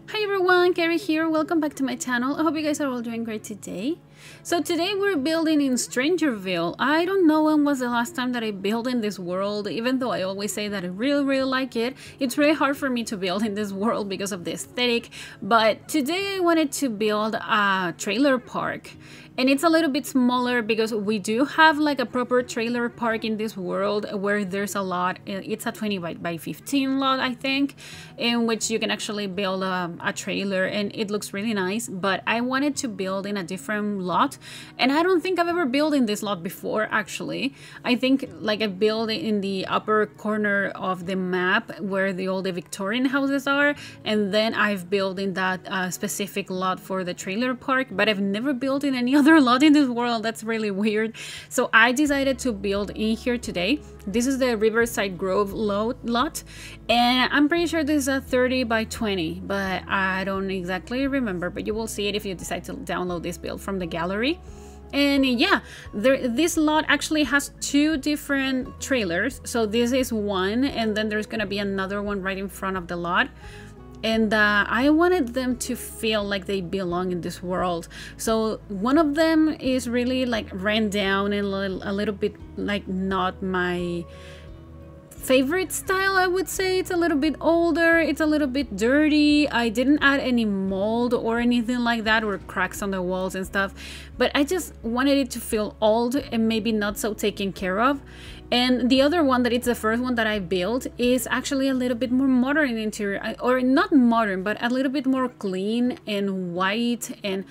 Hi everyone, Kaary here. Welcome back to my channel. I hope you guys are all doing great today. So today we're building in StrangerVille. I don't know when was the last time that I built in this world, even though I always say that I really like it. It's really hard for me to build in this world because of the aesthetic, but today I wanted to build a trailer park. And it's a little bit smaller because we do have like a proper trailer park in this world where there's a lot. It's a 20 by 15 lot, I think, in which you can actually build a trailer and it looks really nice. But I wanted to build in a different lot. And I don't think I've ever built in this lot before, actually. I think like I built in the upper corner of the map where the old Victorian houses are. And then I've built in that specific lot for the trailer park, but I've never built in any other lot in this world. That's really weird. So I decided to build in here today. This is the Riverside Grove lot, and I'm pretty sure this is a 30 by 20, but I don't exactly remember, but you will see it if you decide to download this build from the gallery. And yeah, this lot actually has two different trailers. So this is one, and then there's gonna be another one right in front of the lot. And I wanted them to feel like they belong in this world. So one of them is really like ran down and a little bit like not my favorite style, I would say. It's a little bit older, it's a little bit dirty. I didn't add any mold or anything like that, or cracks on the walls and stuff, but I just wanted it to feel old and maybe not so taken care of. And the other one, that it's the first one that I built, is actually a little bit more modern in interior, or not modern, but a little bit more clean and white, and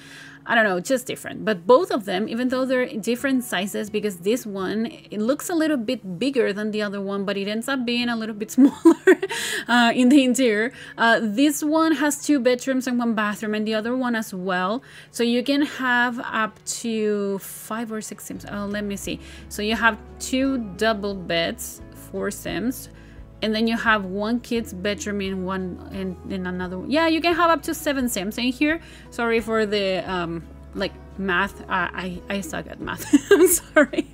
I don't know, just different. But both of them, even though they're different sizes, because this one, it looks a little bit bigger than the other one, but it ends up being a little bit smaller in the interior. This one has 2 bedrooms and 1 bathroom, and the other one as well. So you can have up to 5 or 6 sims. Oh, let me see. So you have 2 double beds, 4 sims. And then you have 1 kid's bedroom in one in another one. Yeah, you can have up to 7 sims in here. Sorry for the like math. I suck at math. I'm sorry.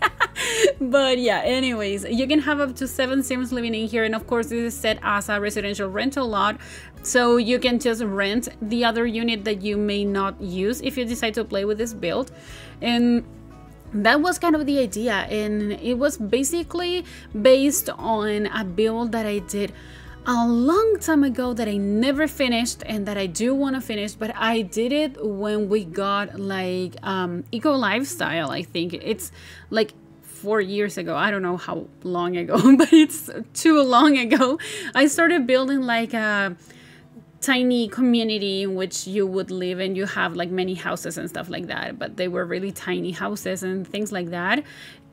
But yeah, anyways, you can have up to 7 sims living in here. And of course, this is set as a residential rental lot. So you can just rent the other unit that you may not use if you decide to play with this build. And that was kind of the idea, and it was basically based on a build that I did a long time ago that I never finished and that I do want to finish, but I did it when we got like eco lifestyle. I think it's like 4 years ago. I don't know how long ago, but it's too long ago. I started building like a tiny community in which you would live, and you have like many houses and stuff like that, but they were really tiny houses and things like that.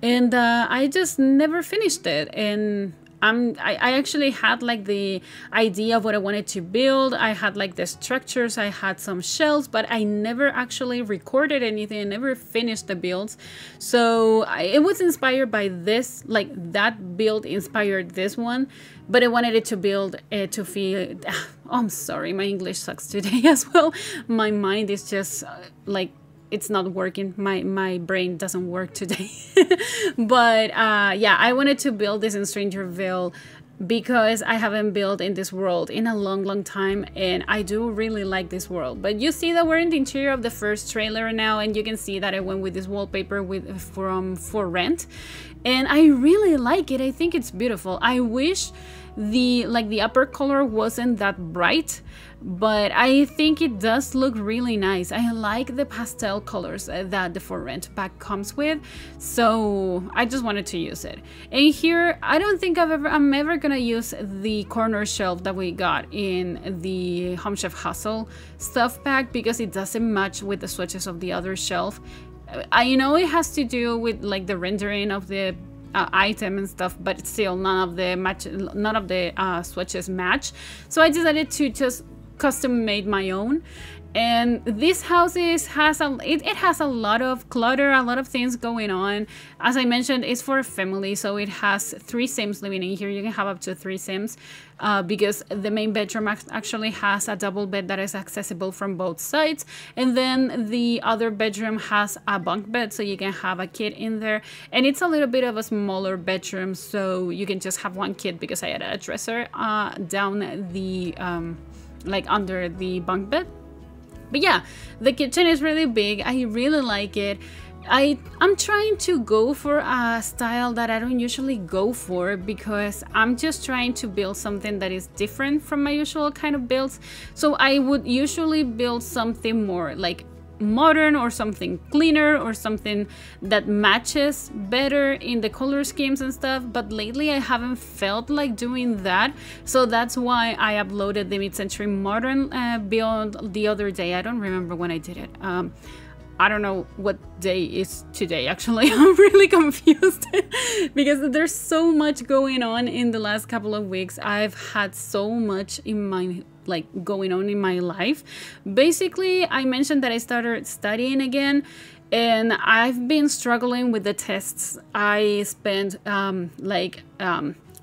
And I just never finished it. And I actually had like the idea of what I wanted to build. I had like the structures, I had some shells, but I never actually recorded anything. I never finished the builds. So it was inspired by this, like that build inspired this one, but I wanted it to build to feel oh, I'm sorry, my English sucks today as well. My mind is just like, it's not working. My brain doesn't work today. But yeah, I wanted to build this in StrangerVille because I haven't built in this world in a long time, and I do really like this world. But you see that we're in the interior of the first trailer now, and you can see that I went with this wallpaper from For Rent, and I really like it. I think it's beautiful. I wish the upper color wasn't that bright, but I think it does look really nice. I like the pastel colors that the For Rent pack comes with, so I just wanted to use it. And here, I don't think I'm ever gonna use the corner shelf that we got in the Home Chef Hustle stuff pack because it doesn't match with the swatches of the other shelf. I know it has to do with like the rendering of the item and stuff, but still none of the swatches match. So I decided to just custom made my own. And this house has a lot of clutter, a lot of things going on. As I mentioned, it's for a family, so it has 3 sims living in here. You can have up to 3 sims because the main bedroom actually has a double bed that is accessible from both sides, and then the other bedroom has a bunk bed, so you can have a kid in there. And it's a little bit of a smaller bedroom, so you can just have 1 kid because I added a dresser down the like under the bunk bed. But yeah, the kitchen is really big. I really like it. I'm trying to go for a style that I don't usually go for, because I'm just trying to build something that is different from my usual kind of builds. So I would usually build something more like modern, or something cleaner, or something that matches better in the color schemes and stuff, but lately I haven't felt like doing that. So that's why I uploaded the mid-century modern build the other day. I don't remember when I did it. I don't know what day is today, actually. I'm really confused because there's so much going on in the last couple of weeks. I've had so much in my going on in my life. Basically, I mentioned that I started studying again, and I've been struggling with the tests. I spent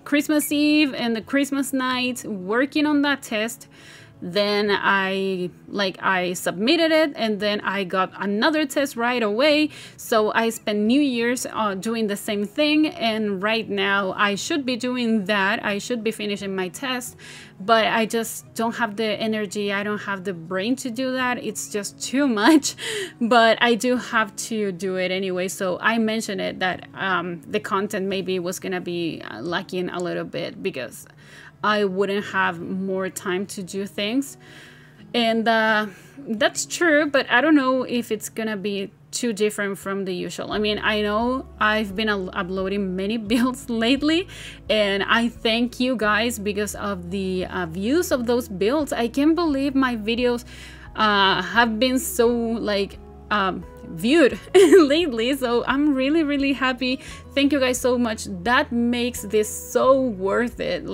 Christmas Eve and the Christmas night working on that test. Then I submitted it, and then I got another test right away. So I spent New Year's doing the same thing, and right now I should be doing that. I should be finishing my test, but I just don't have the energy. I don't have the brain to do that. It's just too much, but I do have to do it anyway. So I mentioned it that the content maybe was gonna be lacking a little bit, because I wouldn't have more time to do things. And that's true, but I don't know if it's gonna be too different from the usual. I mean, I know I've been uploading many builds lately, and I thank you guys because of the views of those builds. I can't believe my videos have been so viewed lately, so I'm really happy. Thank you guys so much. That makes this so worth it,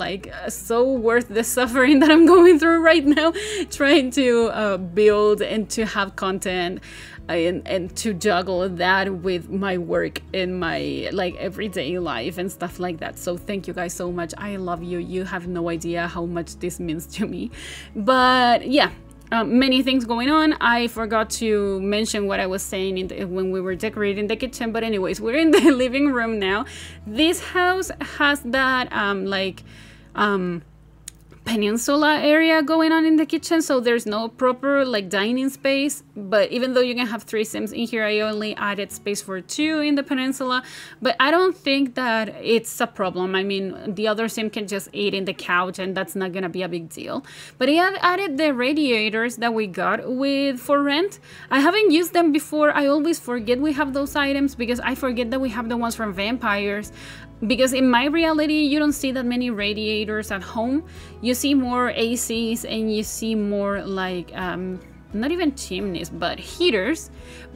so worth the suffering that I'm going through right now, trying to build and to have content and to juggle that with my work and my everyday life and stuff like that. So thank you guys so much. I love you. You have no idea how much this means to me. But yeah, many things going on. I forgot to mention what I was saying when we were decorating the kitchen, but anyways, we're in the living room now. This house has that peninsula area going on in the kitchen, so there's no proper dining space. But even though you can have 3 Sims in here, I only added space for 2 in the peninsula. But I don't think that it's a problem. I mean, the other Sim can just eat in the couch, and that's not gonna be a big deal. But I have added the radiators that we got for rent. I haven't used them before. I always forget we have those items, because I forget that we have the ones from vampires. Because in my reality, you don't see that many radiators at home. You see more ACs, and you see more not even chimneys, but heaters,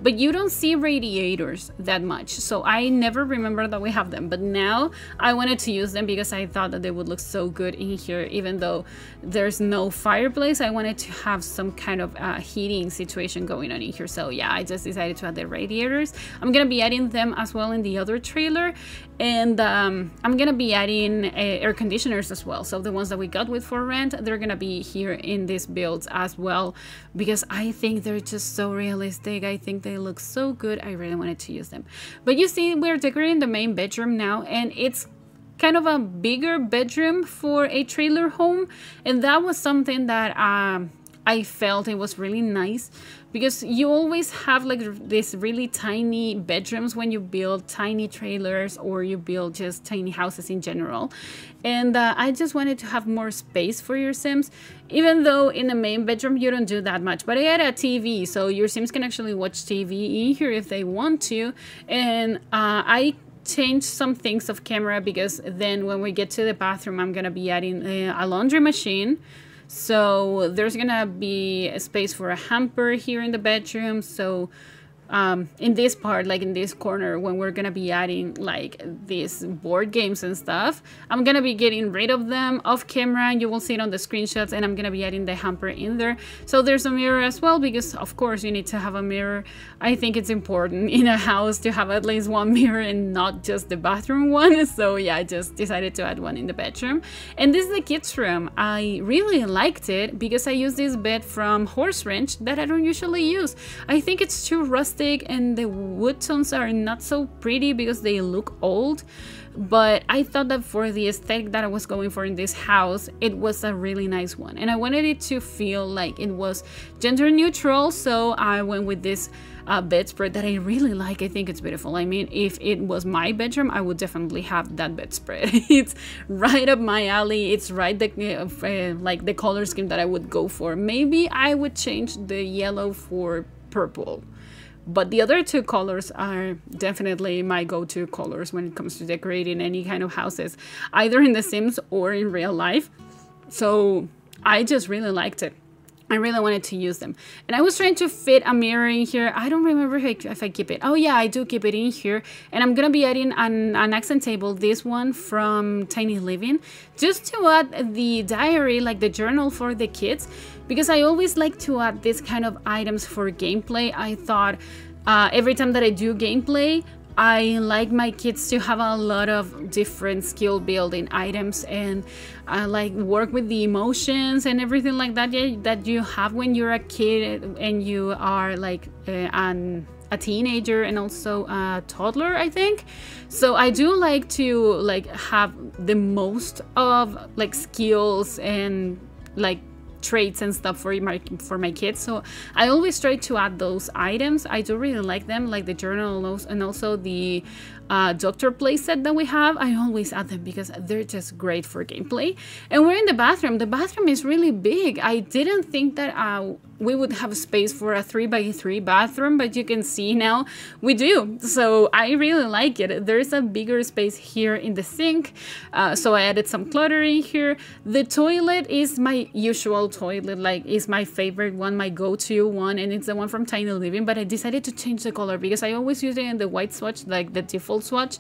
but you don't see radiators that much. So I never remember that we have them, but now I wanted to use them because I thought that they would look so good in here. Even though there's no fireplace, I wanted to have some kind of heating situation going on in here. So yeah, I just decided to add the radiators. I'm gonna be adding them as well in the other trailer, and I'm gonna be adding air conditioners as well. So the ones that we got for rent, they're gonna be here in these builds as well, because I think they're just so realistic. I think they look so good. I really wanted to use them. But you see, we're decorating the main bedroom now, and it's kind of a bigger bedroom for a trailer home, and that was something that I felt it was really nice, because you always have this really tiny bedrooms when you build tiny trailers, or you build just tiny houses in general. And I just wanted to have more space for your Sims, even though in the main bedroom you don't do that much. But I had a TV, so your Sims can actually watch TV in here if they want to. And I changed some things of camera, because then when we get to the bathroom, I'm gonna be adding a laundry machine. So there's gonna be a space for a hamper here in the bedroom. So in this part, in this corner, when we're gonna be adding these board games and stuff, I'm gonna be getting rid of them off camera, and you will see it on the screenshots, and I'm gonna be adding the hamper in there. So there's a mirror as well, because of course you need to have a mirror. I think it's important in a house to have at least one mirror, and not just the bathroom one. So yeah, I just decided to add one in the bedroom. And this is the kids' room. I really liked it because I used this bed from Horse Ranch that I don't usually use. I think it's too rusty realistic, and the wood tones are not so pretty because they look old. But I thought that for the aesthetic that I was going for in this house, it was a really nice one, and I wanted it to feel like it was gender neutral, so I went with this bedspread that I really like. I think it's beautiful. I mean, if it was my bedroom, I would definitely have that bedspread. It's right up my alley. It's right like the color scheme that I would go for. Maybe I would change the yellow for purple. But the other two colors are definitely my go-to colors when it comes to decorating any kind of houses, either in The Sims or in real life. So I just really liked it. I really wanted to use them. And I was trying to fit a mirror in here. I don't remember if I keep it. Oh yeah, I do keep it in here. And I'm gonna be adding an accent table, this one from Tiny Living, just to add the diary, like the journal for the kids, because I always like to add this kind of items for gameplay. I thought every time that I do gameplay, I like my kids to have a lot of different skill building items, and I like work with the emotions and everything like that, yeah, that you have when you're a kid and you are like a teenager and also a toddler, I think. So I do like to like have the most of like skills and like traits and stuff for my kids, so I always try to add those items. I do really like them, like the journal and also the doctor playset that we have. I always add them because they're just great for gameplay. And we're in the bathroom. The bathroom is really big. I didn't think that we would have space for a 3x3 bathroom, but you can see now we do. So I really like it. There's a bigger space here in the sink, so I added some clutter in here. The toilet is my usual toilet, like is my favorite one, my go-to one, and it's the one from Tiny Living, but I decided to change the color because I always use it in the white swatch, like the default swatch,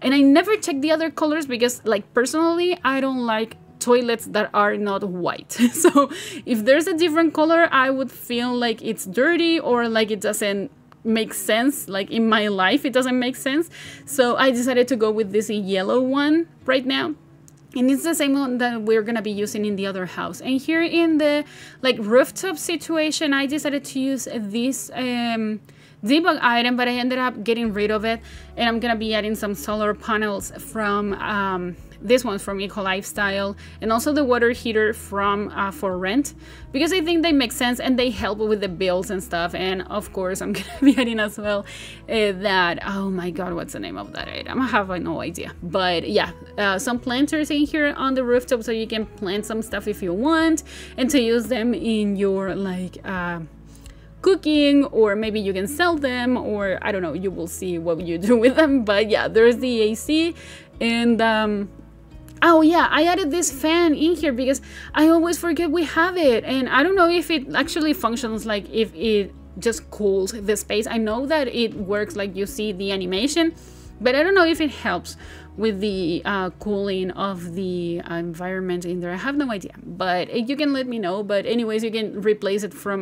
and I never check the other colors because, like, personally I don't like toilets that are not white. So if there's a different color, I would feel like it's dirty or like it doesn't make sense, like in my life it doesn't make sense. So I decided to go with this yellow one right now, and it's the same one that we're gonna be using in the other house. And here in the like rooftop situation, I decided to use this debug item, but I ended up getting rid of it, and I'm gonna be adding some solar panels from this one from Eco Lifestyle, and also the water heater from For Rent, because I think they make sense and they help with the bills and stuff. And of course I'm gonna be adding as well that, oh my god, what's the name of that item? I have no idea, but yeah, some planters in here on the rooftop, so you can plant some stuff if you want and to use them in your like cooking, or maybe you can sell them, or I don't know, you will see what you do with them. But yeah, there's the AC. And oh yeah, I added this fan in here because I always forget we have it, and I don't know if it actually functions, like if it just cools the space. I know that it works, like you see the animation, but I don't know if it helps with the cooling of the environment in there. I have no idea, but you can let me know. But anyways, you can replace it for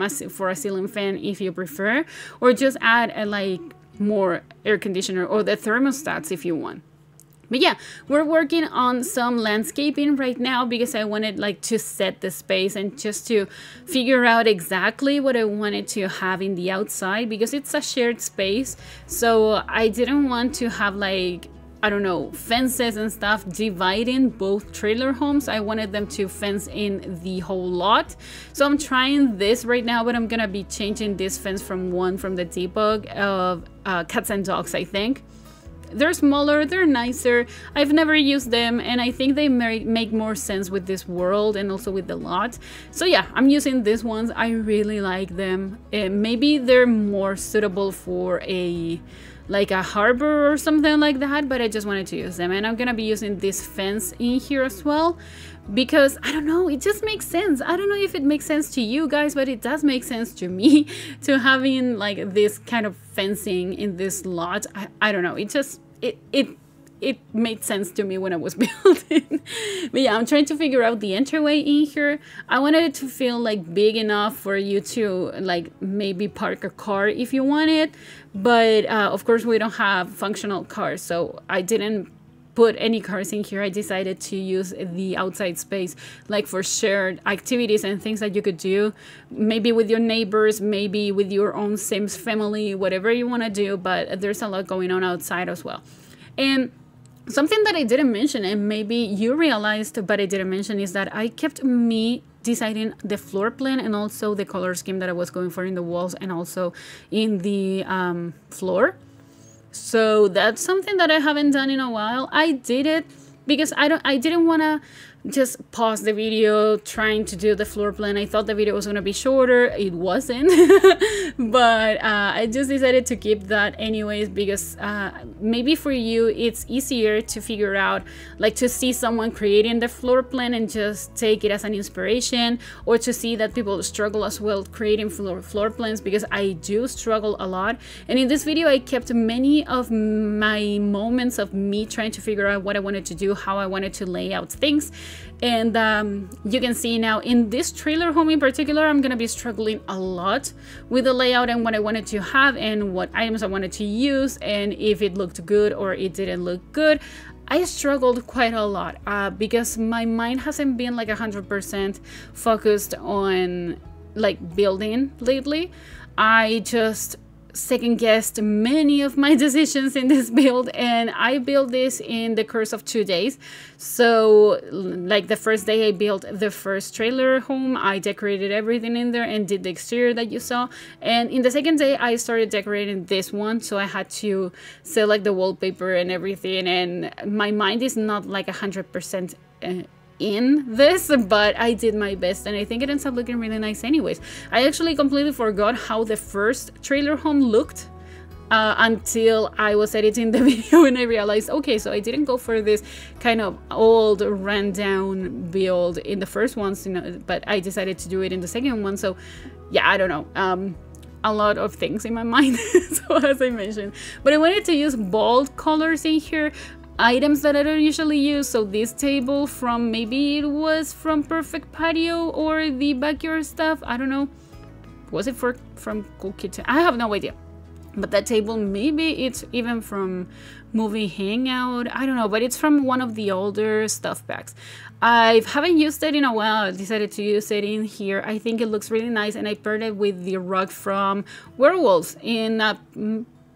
a ceiling fan if you prefer, or just add a like more air conditioner or the thermostats if you want. But yeah, we're working on some landscaping right now because I wanted like to set the space and just to figure out exactly what I wanted to have in the outside, because it's a shared space. So I didn't want to have like, I don't know, fences and stuff dividing both trailer homes. I wanted them to fence in the whole lot. So I'm trying this right now, but I'm gonna be changing this fence from the debug of cats and dogs, I think. They're smaller, they're nicer, I've never used them, and I think they make more sense with this world and also with the lot. So yeah, I'm using these ones. I really like them. Maybe they're more suitable for a like a harbor or something like that, but I just wanted to use them. And I'm gonna be using this fence in here as well, because I don't know, it just makes sense. I don't know if it makes sense to you guys, but it does make sense to me to having like this kind of fencing in this lot. I don't know, it just it made sense to me when I was building. But yeah, I'm trying to figure out the entryway in here. I wanted it to feel like big enough for you to like maybe park a car if you want it, but of course we don't have functional cars, so I didn't put any cars in here. I decided to use the outside space like for shared activities and things that you could do, maybe with your neighbors, maybe with your own Sims family, whatever you want to do, but there's a lot going on outside as well. And something that I didn't mention, and maybe you realized but I didn't mention, is that I kept deciding the floor plan and also the color scheme that I was going for in the walls and also in the floor. So that's something that I haven't done in a while. I did it because I didn't want to just pause the video trying to do the floor plan. I thought the video was going to be shorter. It wasn't. But I just decided to keep that anyways, because maybe for you it's easier to figure out, like to see someone creating the floor plan and just take it as an inspiration, or to see that people struggle as well creating floor plans, because I do struggle a lot. And in this video I kept many of my moments of me trying to figure out what I wanted to do, how I wanted to lay out things. And you can see now in this trailer home in particular, I'm gonna be struggling a lot with the layout and what I wanted to have and what items I wanted to use, and if it looked good or it didn't look good. I struggled quite a lot because my mind hasn't been like 100% focused on like building lately. I just second-guessed many of my decisions in this build, and I built this in the course of 2 days. So like the first day I built the first trailer home, I decorated everything in there and did the exterior that you saw, and in the second day I started decorating this one, so I had to select the wallpaper and everything, and my mind is not like 100% in this, but I did my best, and I think it ends up looking really nice anyways. I actually completely forgot how the first trailer home looked until I was editing the video, and I realized, okay, so I didn't go for this kind of old rundown build in the first ones, you know, but I decided to do it in the second one. So yeah, I don't know, a lot of things in my mind. So as I mentioned, but I wanted to use bold colors in here, items that I don't usually use. So this table from, maybe it was from Perfect Patio or the backyard stuff, I don't know, was it from Cool Kitchen? I have no idea. But that table, maybe it's even from Movie Hangout, I don't know, but it's from one of the older stuff packs. I haven't used it in a while. I decided to use it in here. I think it looks really nice, and I paired it with the rug from Werewolves in a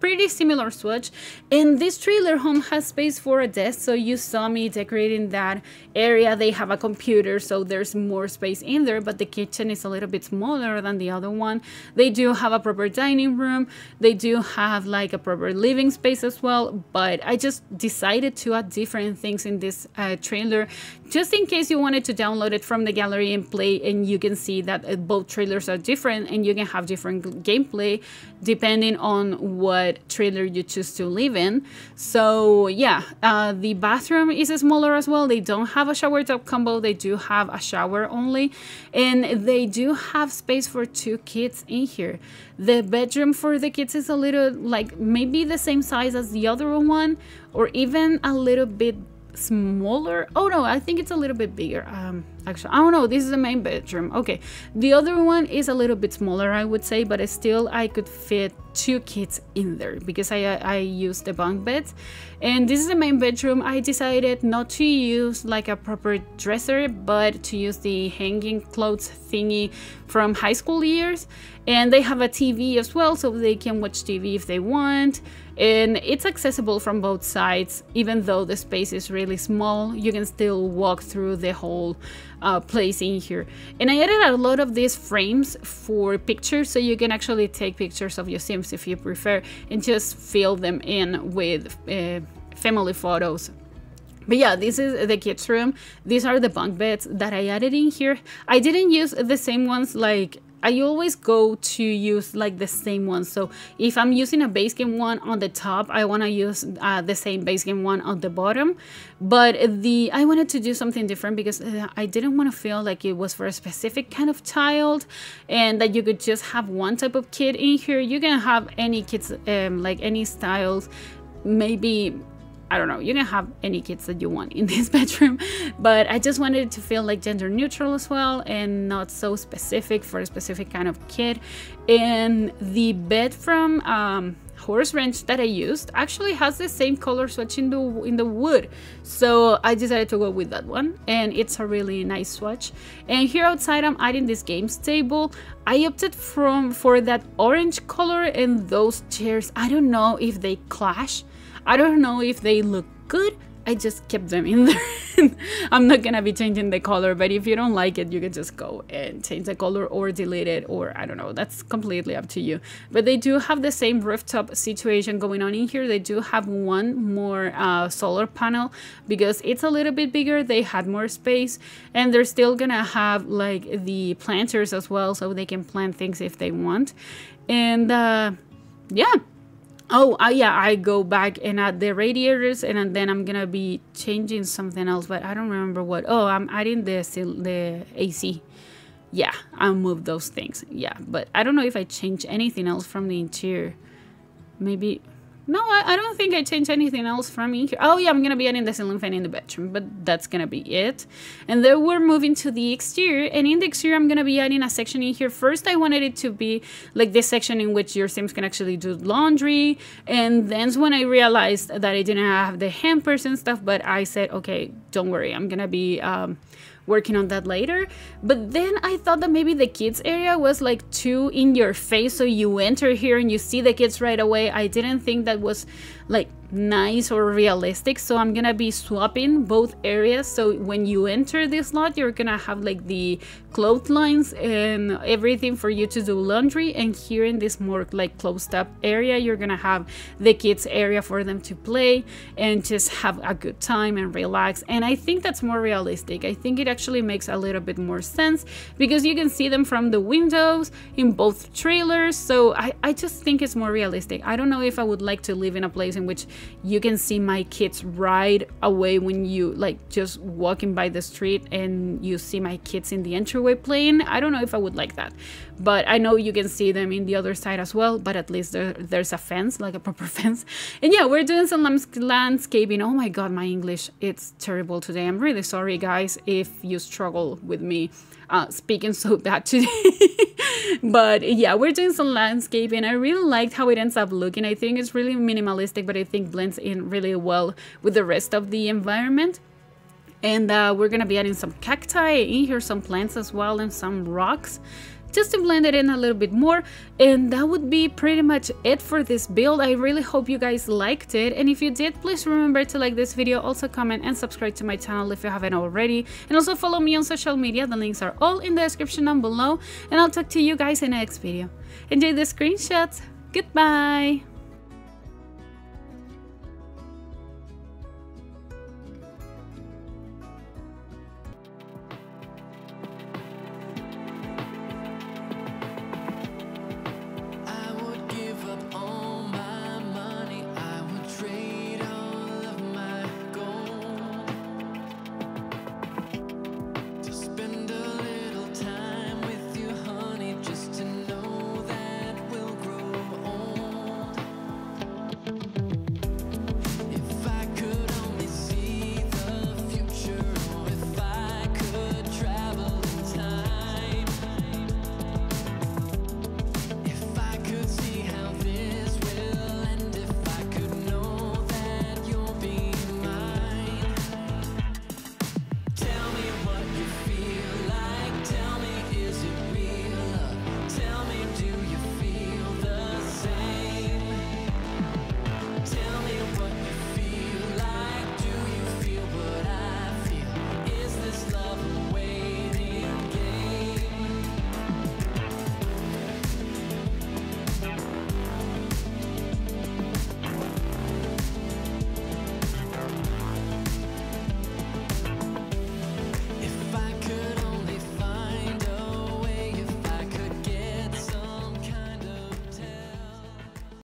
pretty similar swatch. And this trailer home has space for a desk, so you saw me decorating that area. They have a computer, so there's more space in there, but the kitchen is a little bit smaller than the other one. They do have a proper dining room, they do have like a proper living space as well, but I just decided to add different things in this trailer, just in case you wanted to download it from the gallery and play, and you can see that both trailers are different and you can have different gameplay depending on what trailer you choose to live in. So yeah, the bathroom is smaller as well. They don't have a shower tub combo, they do have a shower only, and they do have space for 2 kids in here. The bedroom for the kids is a little, like, maybe the same size as the other one, or even a little bit smaller. Oh no, I think it's a little bit bigger. Actually, I don't know, this is the main bedroom. Okay, the other one is a little bit smaller, I would say, but still I could fit 2 kids in there because I used the bunk beds. And this is the main bedroom. I decided not to use like a proper dresser, but to use the hanging clothes thingy from high school years. And they have a TV as well, so they can watch TV if they want. And it's accessible from both sides. Even though the space is really small, you can still walk through the whole place in here. And I added a lot of these frames for pictures, so you can actually take pictures of your Sims if you prefer and just fill them in with family photos. But yeah, this is the kids' room. These are the bunk beds that I added in here. I didn't use the same ones, like I always go to use like the same one. So if I'm using a base game one on the top, I want to use the same base game one on the bottom. But I wanted to do something different because I didn't want to feel like it was for a specific kind of child and that you could just have one type of kid in here. You can have any kids, like any styles, maybe, I don't know, you can have any kids that you want in this bedroom, but I just wanted it to feel like gender neutral as well and not so specific for a specific kind of kid. And the bed from horse wrench that I used actually has the same color swatch in the wood, so I decided to go with that one, and it's a really nice swatch. And here outside I'm adding this games table. I opted for that orange color, and those chairs, I don't know if they clash, I don't know if they look good. I just kept them in there. I'm not gonna be changing the color, but if you don't like it, you can just go and change the color or delete it, or I don't know, that's completely up to you. But they do have the same rooftop situation going on in here. They do have one more solar panel because it's a little bit bigger. They had more space, and they're still gonna have like the planters as well, so they can plant things if they want. And yeah. Oh, yeah, I go back and add the radiators, and then I'm gonna be changing something else, but I don't remember what. Oh, I'm adding the AC. Yeah, I'll move those things. Yeah, but I don't know if I change anything else from the interior. Maybe. No, I don't think I changed anything else from in here. Oh yeah, I'm gonna be adding the ceiling fan in the bedroom, but that's gonna be it. And then we're moving to the exterior, and in the exterior I'm gonna be adding a section in here. First I wanted it to be like this section in which your Sims can actually do laundry, and then when I realized that I didn't have the hampers and stuff, but I said, okay, don't worry, I'm gonna be working on that later. But then I thought that maybe the kids area was like too in your face, so you enter here and you see the kids right away. I didn't think that was like nice or realistic, so I'm gonna be swapping both areas. So when you enter this lot, you're gonna have like the clotheslines and everything for you to do laundry, and here in this more like closed up area, you're gonna have the kids area for them to play and just have a good time and relax. And I think that's more realistic. I think it actually makes a little bit more sense because you can see them from the windows in both trailers, so I just think it's more realistic. I don't know if I would like to live in a place in which you can see my kids right away when you like just walking by the street and you see my kids in the entryway playing. I don't know if I would like that, but I know you can see them in the other side as well, but at least there's a fence, like a proper fence. And yeah, we're doing some landscaping. Oh my god, my English, it's terrible today. I'm really sorry guys if you struggle with me speaking so bad today. But yeah, we're doing some landscaping. I really liked how it ends up looking. I think it's really minimalistic, but I think blends in really well with the rest of the environment. And we're gonna be adding some cacti in here, some plants as well, and some rocks, just to blend it in a little bit more. And that would be pretty much it for this build. I really hope you guys liked it, and if you did, please remember to like this video, also comment and subscribe to my channel if you haven't already, and also follow me on social media. The links are all in the description down below, and I'll talk to you guys in the next video. Enjoy the screenshots. Goodbye.